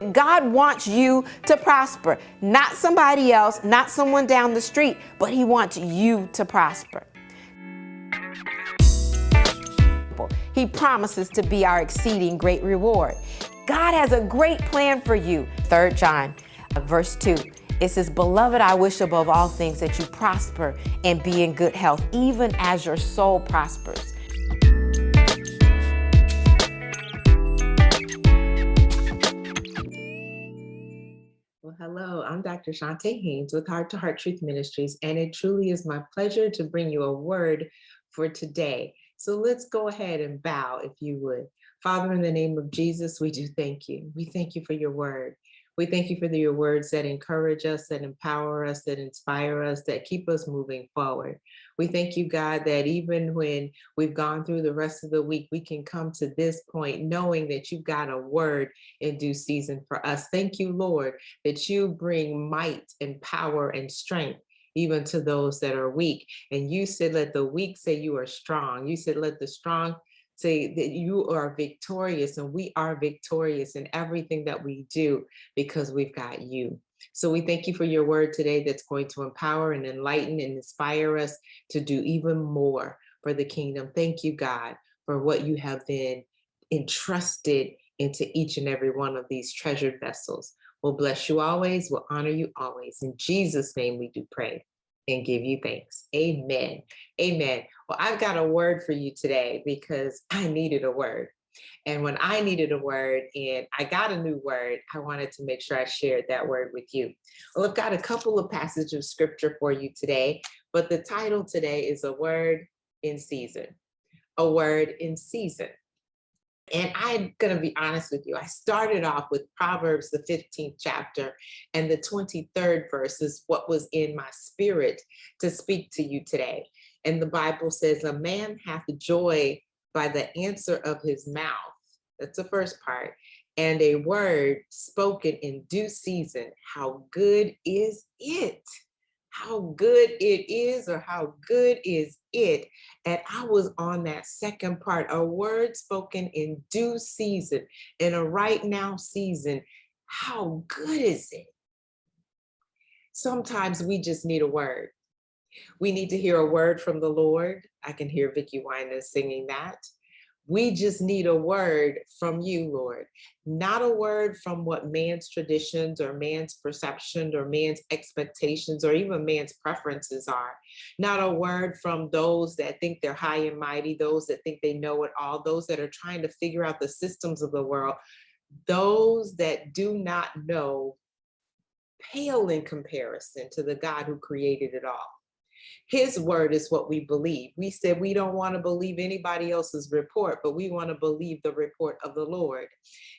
that God wants you to prosper. Not somebody else, not someone down the street, but He wants you to prosper. He promises to be our exceeding great reward. God has a great plan for you. 3 John, verse 2, it says, "Beloved, I wish above all things that you prosper and be in good health, even as your soul prospers." Well, hello, I'm Dr. Chonta Haynes with Heart Truth Ministries, and it truly is my pleasure to bring you a word for today. So let's go ahead and bow, if you would. Father, in the name of Jesus, we do thank you. We thank you for your word. We thank you for your words that encourage us, that empower us, that inspire us, that keep us moving forward. We thank you, God, that even when we've gone through the rest of the week, we can come to this point knowing that you've got a word in due season for us. Thank you, Lord, that you bring might and power and strength even to those that are weak. And you said, let the weak say you are strong. You said, let the strong say that you are victorious, and we are victorious in everything that we do because we've got you. So we thank you for your word today that's going to empower and enlighten and inspire us to do even more for the kingdom. Thank you, God, for what you have been entrusted into each and every one of these treasured vessels. We'll bless you always. We'll honor you always. In Jesus' name we do pray and give you thanks. Amen. Amen. Well, I've got a word for you today because I needed a word. And when I needed a word and I got a new word, I wanted to make sure I shared that word with you. Well, I've got a couple of passages of scripture for you today, but the title today is A Word in Season. A Word in Season. And I'm going to be honest with you. I started off with Proverbs, the 15th chapter, and the 23rd verse is what was in my spirit to speak to you today. And the Bible says, "A man hath joy by the answer of his mouth." That's the first part. "And a word spoken in due season. How good is it?" How good it is, or how good is it? And I was on that second part, a word spoken in due season, in a right now season. How good is it? Sometimes we just need a word. We need to hear a word from the Lord. I can hear Vicki Winans singing that. We just need a word from you, Lord. Not a word from what man's traditions or man's perception or man's expectations or even man's preferences are. Not a word from those that think they're high and mighty, those that think they know it all, those that are trying to figure out the systems of the world. Those that do not know pale in comparison to the God who created it all. His word is what we believe. We said we don't want to believe anybody else's report, but we want to believe the report of the Lord.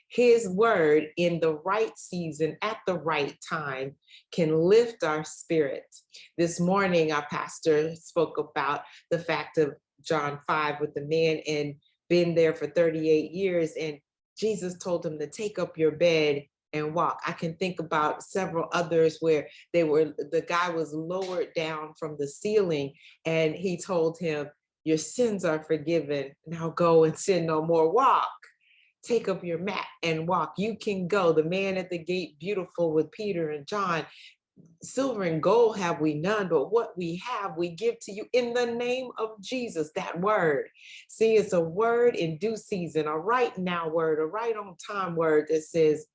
His word in the right season at the right time can lift our spirits. This morning, our pastor spoke about the fact of John 5 with the man and been there for 38 years. And Jesus told him to take up your bed and walk. I can think about several others where the guy was lowered down from the ceiling and he told him, "Your sins are forgiven. Now go and sin no more. Walk. Take up your mat and walk. You can go." The man at the gate, beautiful with Peter and John. "Silver and gold have we none, but what we have we give to you in the name of Jesus." That word. See, it's a word in due season, a right now word, a right on time word that says,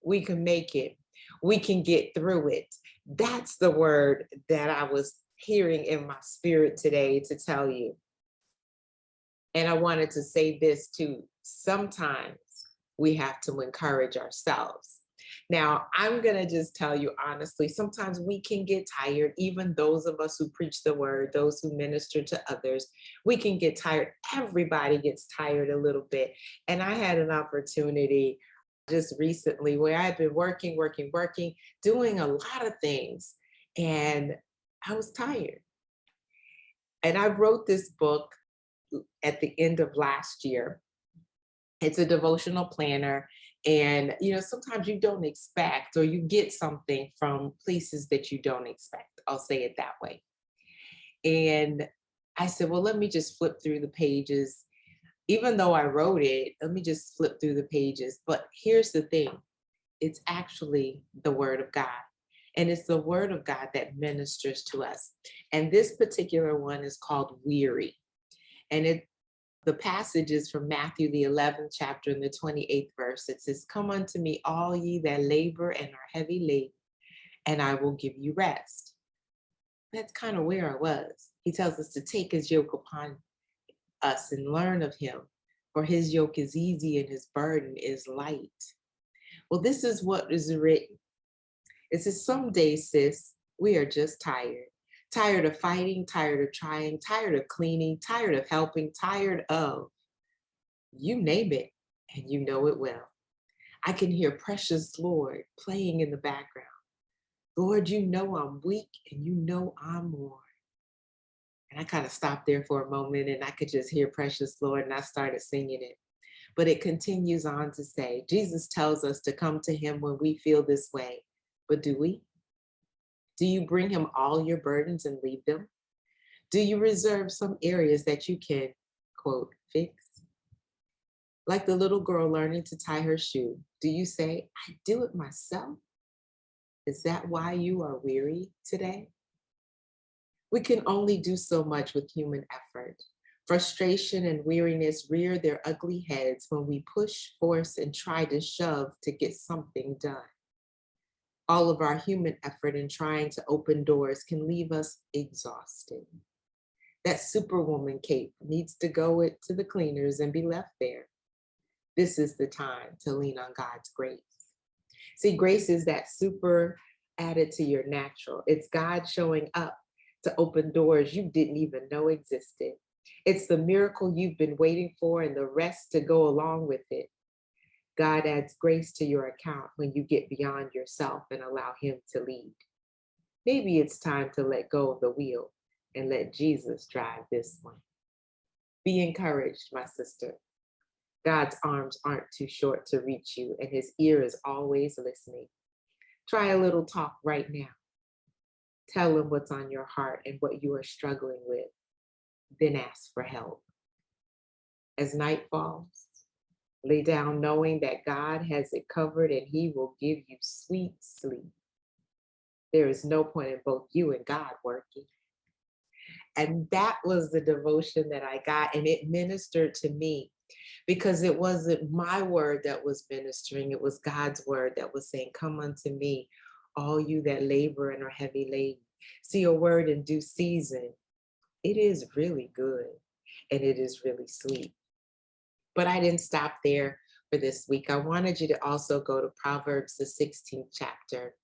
we can make it. We can get through it. That's the word that I was hearing in my spirit today to tell you. And I wanted to say this too. Sometimes we have to encourage ourselves. Now, I'm going to just tell you honestly, sometimes we can get tired, even those of us who preach the word, those who minister to others, we can get tired. Everybody gets tired a little bit. And I had an opportunity just recently where I had been working, doing a lot of things, and I was tired. And I wrote this book at the end of last year. It's a devotional planner. And, sometimes you don't expect, or you get something from places that you don't expect. I'll say it that way. And I said, well, let me just flip through the pages. Even though I wrote it, let me just flip through the pages. But here's the thing. It's actually the word of God. And it's the word of God that ministers to us. And this particular one is called weary. And the passage is from Matthew, the 11th chapter, and the 28th verse. It says, "Come unto me, all ye that labor and are heavy laden, and I will give you rest." That's kind of where I was. He tells us to take his yoke upon us and learn of him, for his yoke is easy and his burden is light. Well, this is what is written. It says, "Some days, sis, we are just tired. Tired of fighting, tired of trying, tired of cleaning, tired of helping, tired of, you name it, and you know it well." I can hear Precious Lord playing in the background. "Lord, you know I'm weak and you know I'm worn." And I kind of stopped there for a moment and I could just hear Precious Lord and I started singing it. But it continues on to say, Jesus tells us to come to him when we feel this way. But do we? Do you bring him all your burdens and leave them? Do you reserve some areas that you can, quote, fix? Like the little girl learning to tie her shoe, do you say, "I do it myself"? Is that why you are weary today? We can only do so much with human effort. Frustration and weariness rear their ugly heads when we push, force, and try to shove to get something done. All of our human effort in trying to open doors can leave us exhausted. That superwoman cape needs to go to the cleaners and be left there. This is the time to lean on God's grace. See, grace is that super added to your natural. It's God showing up to open doors you didn't even know existed. It's the miracle you've been waiting for and the rest to go along with it. God adds grace to your account when you get beyond yourself and allow him to lead. Maybe it's time to let go of the wheel and let Jesus drive this one. Be encouraged, my sister. God's arms aren't too short to reach you, and his ear is always listening. Try a little talk right now. Tell him what's on your heart and what you are struggling with. Then ask for help. As night falls, lay down knowing that God has it covered and he will give you sweet sleep. There is no point in both you and God working. And that was the devotion that I got, and it ministered to me because it wasn't my word that was ministering. It was God's word that was saying, "Come unto me, all you that labor and are heavy laden." See, a word in due season, it is really good and it is really sweet. But I didn't stop there for this week. I wanted you to also go to Proverbs, the 16th chapter,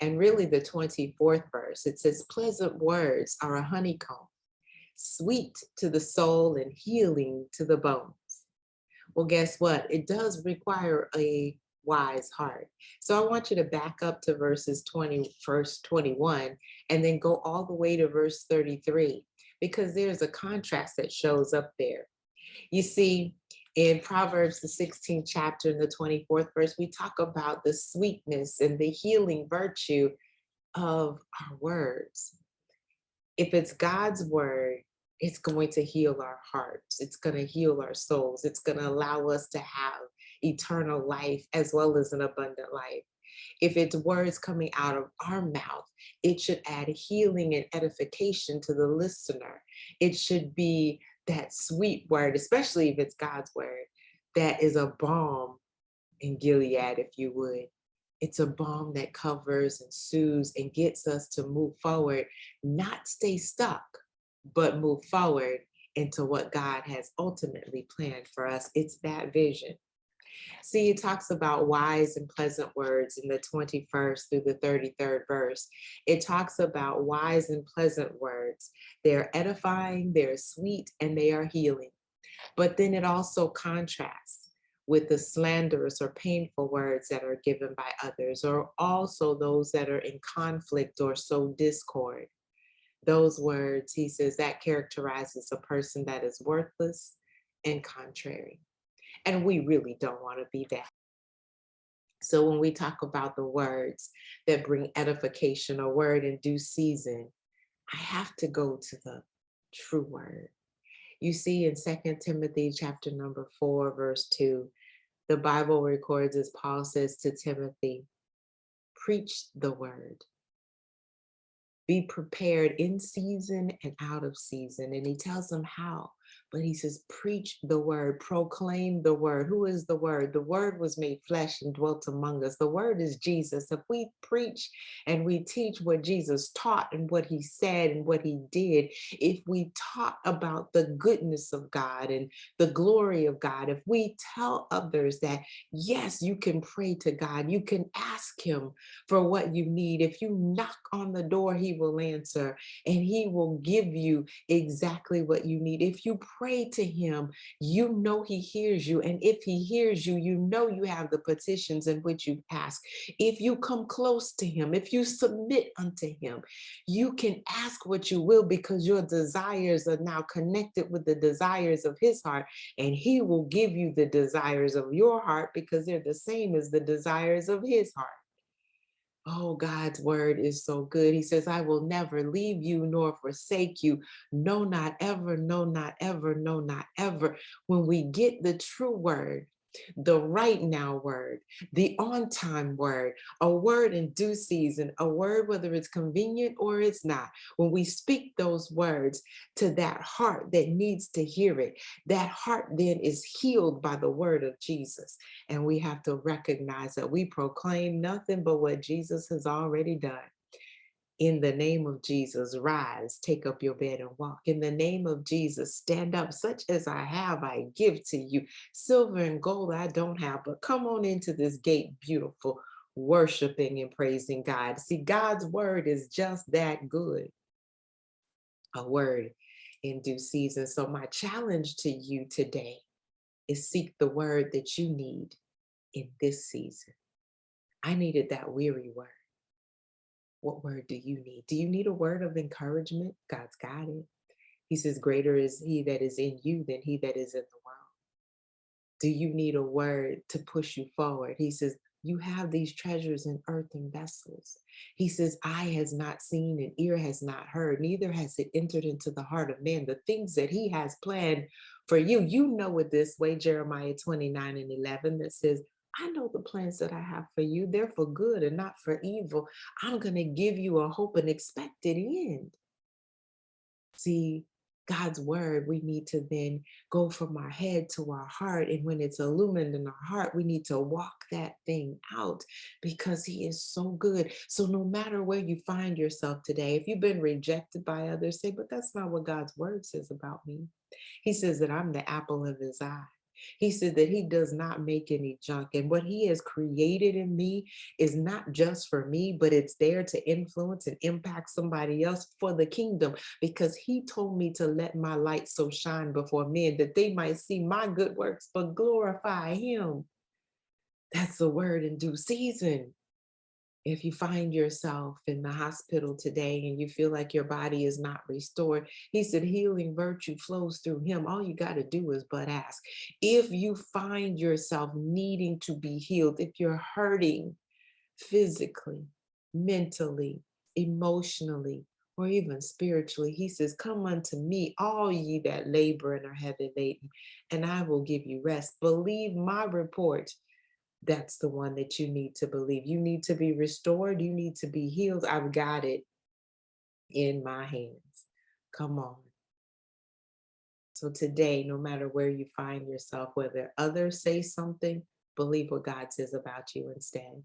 and really the 24th verse. It says, "Pleasant words are a honeycomb, sweet to the soul and healing to the bones." Well, guess what? It does require a wise heart. So I want you to back up to verse 21, and then go all the way to verse 33, because there's a contrast that shows up there. You see, in Proverbs, the 16th chapter and the 24th verse, we talk about the sweetness and the healing virtue of our words. If it's God's word, it's going to heal our hearts. It's going to heal our souls. It's going to allow us to have eternal life as well as an abundant life. If it's words coming out of our mouth, it should add healing and edification to the listener. It should be that sweet word, especially if it's God's word, that is a balm in Gilead, if you would. It's a balm that covers and soothes and gets us to move forward, not stay stuck, but move forward into what God has ultimately planned for us. It's that vision. See, it talks about wise and pleasant words in the 21st through the 33rd verse. It talks about wise and pleasant words. They're edifying, they're sweet, and they are healing. But then it also contrasts with the slanderous or painful words that are given by others, or also those that are in conflict or sow discord. Those words, he says, that characterizes a person that is worthless and contrary. And we really don't want to be that. So when we talk about the words that bring edification, a word in due season, I have to go to the true word. You see in 2 Timothy chapter number 4, verse 2, the Bible records as Paul says to Timothy, Preach the word. Be prepared in season and out of season. And he tells them how, but he says, preach the word, proclaim the word. Who is the word? The word was made flesh and dwelt among us. The word is Jesus. If we preach and we teach what Jesus taught and what he said and what he did, if we talk about the goodness of God and the glory of God, if we tell others that, yes, you can pray to God, you can ask him for what you need. If you knock on the door, he will answer and he will give you exactly what you need. If you pray to him, you know he hears you. And if he hears you, you know you have the petitions in which you ask. If you come close to him, if you submit unto him, you can ask what you will because your desires are now connected with the desires of his heart. And he will give you the desires of your heart because they're the same as the desires of his heart. Oh, God's word is so good. He says, I will never leave you nor forsake you. No, not ever. No, not ever. No, not ever. When we get the true word, the right now word, the on time word, a word in due season, a word whether it's convenient or it's not. When we speak those words to that heart that needs to hear it, that heart then is healed by the word of Jesus. And we have to recognize that we proclaim nothing but what Jesus has already done. In the name of Jesus, rise, take up your bed and walk. In the name of Jesus, stand up. Such as I have, I give to you. Silver and gold I don't have, but come on into this gate, beautiful, worshiping and praising God. See, God's word is just that good. A word in due season. So my challenge to you today is seek the word that you need in this season. I needed that weary word. What word do you need? Do you need a word of encouragement? God's got it. He says, greater is he that is in you than he that is in the world. Do you need a word to push you forward? He says, you have these treasures in earthen vessels. He says, eye has not seen and ear has not heard, neither has it entered into the heart of man, the things that he has planned for you. You know it this way, Jeremiah 29:11, that says, I know the plans that I have for you. They're for good and not for evil. I'm going to give you a hope and expected end. See, God's word, we need to then go from our head to our heart. And when it's illumined in our heart, we need to walk that thing out because he is so good. So no matter where you find yourself today, if you've been rejected by others, say, but that's not what God's word says about me. He says that I'm the apple of his eye. He said that he does not make any junk. And what he has created in me is not just for me, but it's there to influence and impact somebody else for the kingdom. Because he told me to let my light so shine before men that they might see my good works, but glorify him. That's the word in due season. If you find yourself in the hospital today and you feel like your body is not restored, he said healing virtue flows through him. All you got to do is but ask. If you find yourself needing to be healed, if you're hurting physically, mentally, emotionally, or even spiritually, he says, come unto me, all ye that labor and are heavy laden, and I will give you rest. Believe my report. That's the one that you need to believe. You need to be restored. You need to be healed. I've got it in my hands. Come on. So today, no matter where you find yourself, whether others say something, believe what God says about you instead.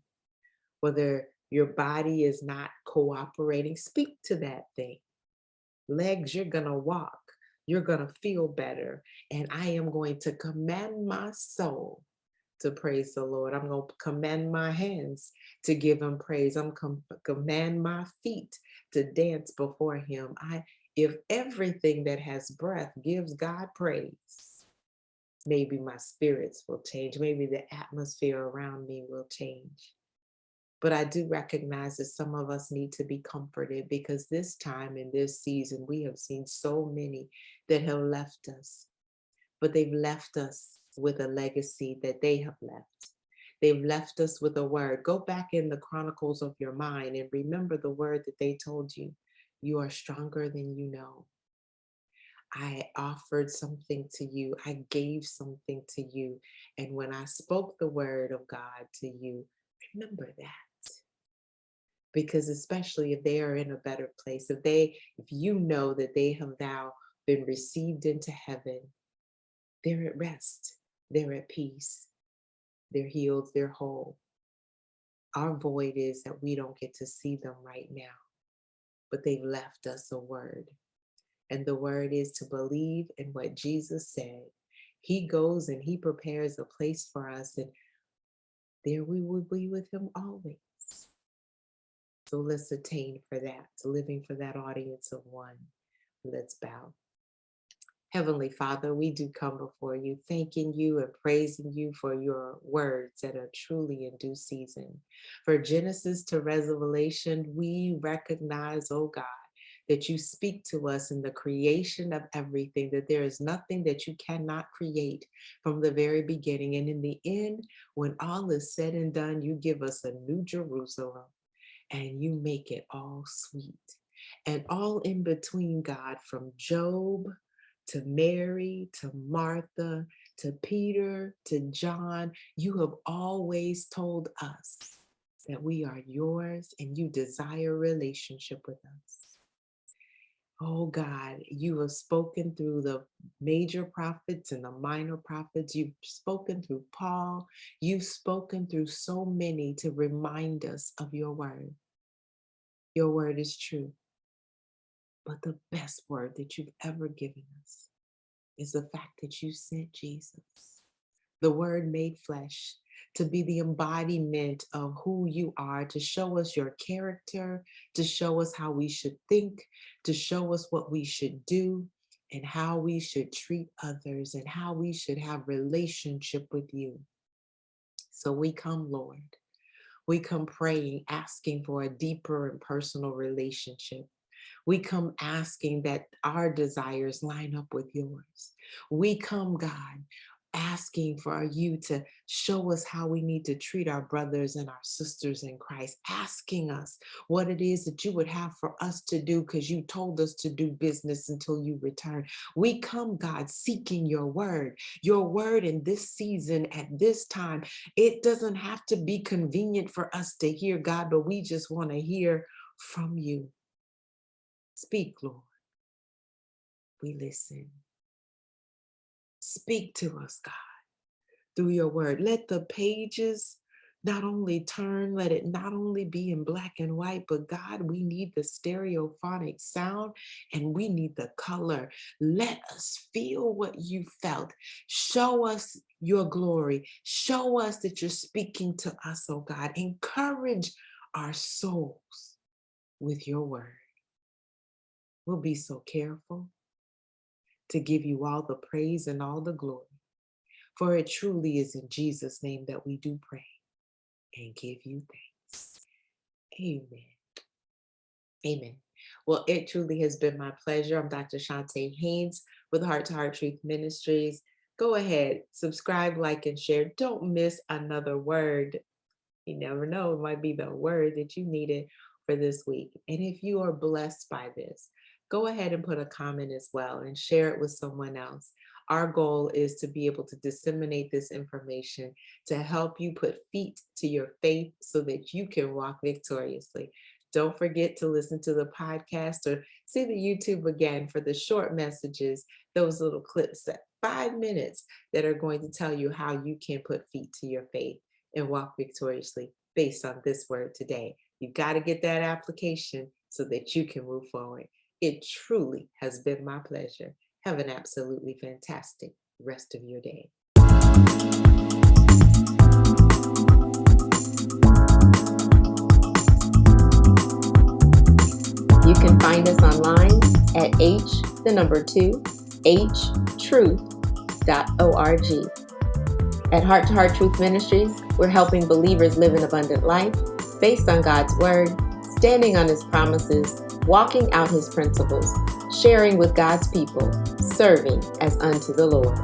Whether your body is not cooperating, speak to that thing. Legs, you're going to walk. You're going to feel better. And I am going to command my soul to praise the Lord. I'm going to command my hands to give him praise. I'm command my feet to dance before him. If everything that has breath gives God praise, maybe my spirits will change. Maybe the atmosphere around me will change. But I do recognize that some of us need to be comforted because this time in this season, we have seen so many that have left us, but they've left us with a legacy that they have left. They've left us with a word. Go back in the chronicles of your mind and remember the word that they told you. You are stronger than you know. I offered something to you. I gave something to you. And when I spoke the word of God to you, remember that. Because especially if they are in a better place, if you know that they have now been received into heaven, they're at rest, they're at peace, they're healed, they're whole. Our void is that we don't get to see them right now, but they've left us a word. And the word is to believe in what Jesus said. He goes and he prepares a place for us, and there we will be with him always. So let's attain for that, to living for that audience of one. Let's bow. Heavenly Father, we do come before you, thanking you and praising you for your words that are truly in due season. For Genesis to Revelation, we recognize, oh God, that you speak to us in the creation of everything, that there is nothing that you cannot create from the very beginning. And in the end, when all is said and done, you give us a new Jerusalem and you make it all sweet. And all in between, God, from Job to Mary, to Martha, to Peter, to John, you have always told us that we are yours and you desire a relationship with us. Oh God, you have spoken through the major prophets and the minor prophets. You've spoken through Paul. You've spoken through so many to remind us of your word. Your word is true. But the best word that you've ever given us is the fact that you sent Jesus, the word made flesh, to be the embodiment of who you are, to show us your character, to show us how we should think, to show us what we should do, and how we should treat others, and how we should have relationship with you. So we come, Lord. We come praying, asking for a deeper and personal relationship. We come asking that our desires line up with yours. We come, God, asking for you to show us how we need to treat our brothers and our sisters in Christ, asking us what it is that you would have for us to do, because you told us to do business until you return. We come, God, seeking your word in this season at this time. It doesn't have to be convenient for us to hear, God, but we just want to hear from you. Speak, Lord. We listen. Speak to us, God, through your word. Let the pages not only turn, let it not only be in black and white, but God, we need the stereophonic sound and we need the color. Let us feel what you felt. Show us your glory. Show us that you're speaking to us, oh God. Encourage our souls with your word. We'll be so careful to give you all the praise and all the glory. For it truly is in Jesus' name that we do pray and give you thanks. Amen. Amen. Well, it truly has been my pleasure. I'm Dr. Chonta Haynes with Heart Truth Ministries. Go ahead, subscribe, like, and share. Don't miss another word. You never know, it might be the word that you needed for this week. And if you are blessed by this, go ahead and put a comment as well and share it with someone else. Our goal is to be able to disseminate this information to help you put feet to your faith so that you can walk victoriously. Don't forget to listen to the podcast or see the YouTube again for the short messages, those little clips at 5 minutes that are going to tell you how you can put feet to your faith and walk victoriously based on this word today. You've got to get that application so that you can move forward. It truly has been my pleasure. Have an absolutely fantastic rest of your day. You can find us online at htruth.org. At Heart to Heart Truth Ministries, we're helping believers live an abundant life based on God's word, standing on his promises, walking out his principles, sharing with God's people, serving as unto the Lord.